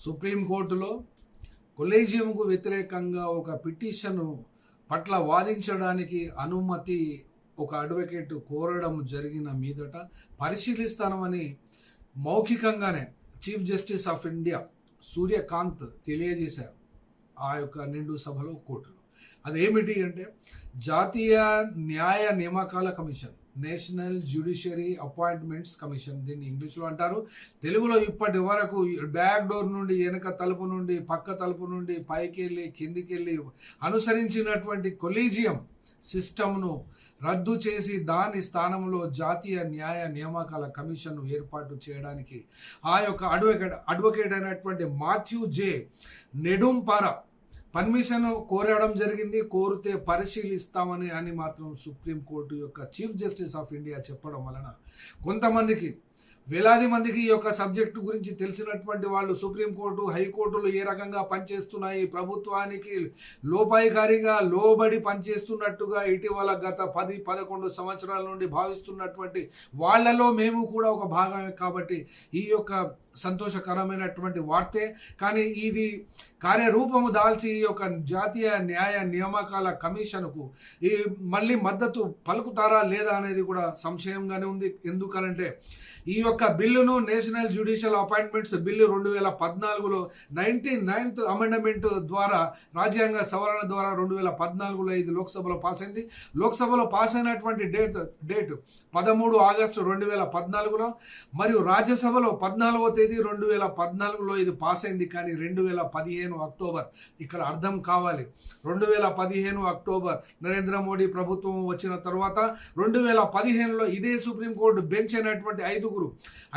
సుప్రీంకోర్టులో కొలీజియంకు వ్యతిరేకంగా ఒక పిటిషన్ పట్ల వాదించడానికి అనుమతి ఒక అడ్వకేట్ కోరడం జరిగిన మీదట పరిశీలిస్తామని మౌఖికంగానే chief justice of India Suryakant తెలియజేశారు ఆ యొక్క నిండు సభలో కోర్టులో. అదేమిటి అంటే జాతీయ న్యాయ నియామకాల commission, national judiciary appointments commission దీన్ని ఇంగ్లీష్లో అంటారు. తెలుగులో ఇప్పటి వరకు బ్యాక్ డోర్ నుండి, వెనక తలుపు నుండి, పక్క తలుపు నుండి, పైకి వెళ్ళి కిందికి వెళ్ళి అనుసరించినటువంటి కొలీజియం సిస్టమ్ను రద్దు చేసి దాని స్థానంలో జాతీయ న్యాయ నియామకాల కమిషన్ను ఏర్పాటు చేయడానికి ఆ యొక్క అడ్వకేట్ అయినటువంటి మాథ్యూ జే నెడుంపారా పర్మిషన్ కోరడం జరిగింది. కోరితే పరిశీలిస్తామని మాత్రం సుప్రీంకోర్టు యొక్క చీఫ్ జస్టిస్ ఆఫ్ ఇండియా చెప్పడం వలన కొంతమందికి, వేలాది మందికి ఈ యొక్క సబ్జెక్టు గురించి తెలిసినటువంటి వాళ్ళు సుప్రీంకోర్టు, హైకోర్టులు ఏ రకంగా పనిచేస్తున్నాయి, ప్రభుత్వానికి లోపాయికారిగా లోబడి పనిచేస్తున్నట్టుగా ఇటీవల గత 10-11 సంవత్సరాల నుండి భావిస్తున్నటువంటి వాళ్ళలో మేము కూడా ఒక భాగమే. కాబట్టి ఈ యొక్క సంతోషకరమైనటువంటి వార్తే. కానీ ఇది కార్యరూపము దాల్చి ఈ యొక్క జాతీయ న్యాయ నియామకాల కమిషన్కు మళ్ళీ మద్దతు పలుకుతారా లేదా అనేది కూడా సంశయంగానే ఉంది. ఎందుకనంటే ఈ యొక్క బిల్లును నేషనల్ జ్యుడిషియల్ అపాయింట్మెంట్స్ బిల్లు 2014లో 99th అమెండ్మెంట్ ద్వారా, రాజ్యాంగ సవరణ ద్వారా 2014లో ఇది లోక్సభలో పాస్ అయింది. లోక్సభలో పాస్ అయినటువంటి డేట్ 13 ఆగస్టు 2014లో, మరియు రాజ్యసభలో 14వ తేదీ 2014లో ఇది పాస్ అయింది. కానీ 2015 అక్టోబర్, ఇక్కడ అర్థం కావాలి, 2015 అక్టోబర్ నరేంద్ర మోడీ ప్రభుత్వం వచ్చిన తర్వాత 2015లో ఇదే సుప్రీంకోర్టు బెంచ్ అయినటువంటి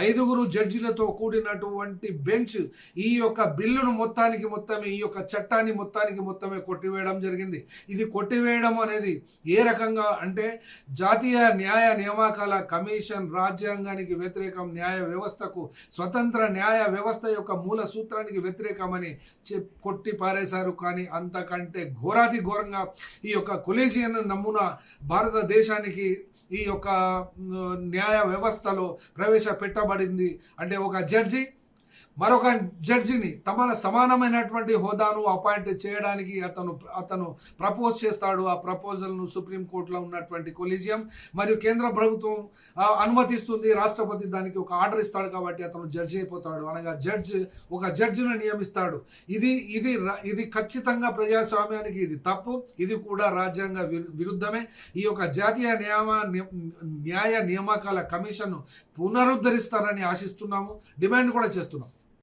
ఐదుగురు జడ్జిలతో కూడినటువంటి బెంచ్ ఈ యొక్క బిల్లును మొత్తమే, ఈ యొక్క చట్టాన్ని మొత్తమే కొట్టివేయడం జరిగింది. ఇది కొట్టివేయడం అనేది ఏ రకంగా అంటే జాతీయ న్యాయ నియామకాల కమిషన్ రాజ్యాంగానికి వ్యతిరేకం, న్యాయ వ్యవస్థకు, స్వతంత్ర న్యాయ వ్యవస్థ యొక్క మూల సూత్రానికి వ్యతిరేకమని కొట్టి పారేశారు. కానీ అంతకంటే ఘోరాతి ఘోరంగా ఈ యొక్క కొలీజియన్ నమూనా భారతదేశానికి ఈ యొక్క న్యాయ వ్యవస్థలో ప్రవేశపెట్టబడింది. అంటే ఒక జడ్జి మరొక జడ్జిని సమానమైనటువంటి హోదాను అపాయింట్ చేయడానికి అతను ప్రపోజ్ చేస్తాడు. ఆ ప్రపోజల్ను సుప్రీంకోర్టులో ఉన్నటువంటి కొలీజియం మరియు కేంద్ర ప్రభుత్వం అనుమతిస్తుంది. రాష్ట్రపతి దానికి ఒక ఆర్డర్ ఇస్తాడు. కాబట్టి అతను జడ్జి అయిపోతాడు. అనగా ఒక జడ్జిని నియమిస్తాడు. ఇది ఖచ్చితంగా ప్రజాస్వామ్యానికి ఇది తప్పు. ఇది కూడా రాజ్యాంగ విరుద్ధమే. ఈ యొక్క జాతీయ న్యాయ నియామకాల కమిషన్ పునరుద్ధరిస్తారని ఆశిస్తున్నాము, డిమాండ్ కూడా చేస్తున్నాం.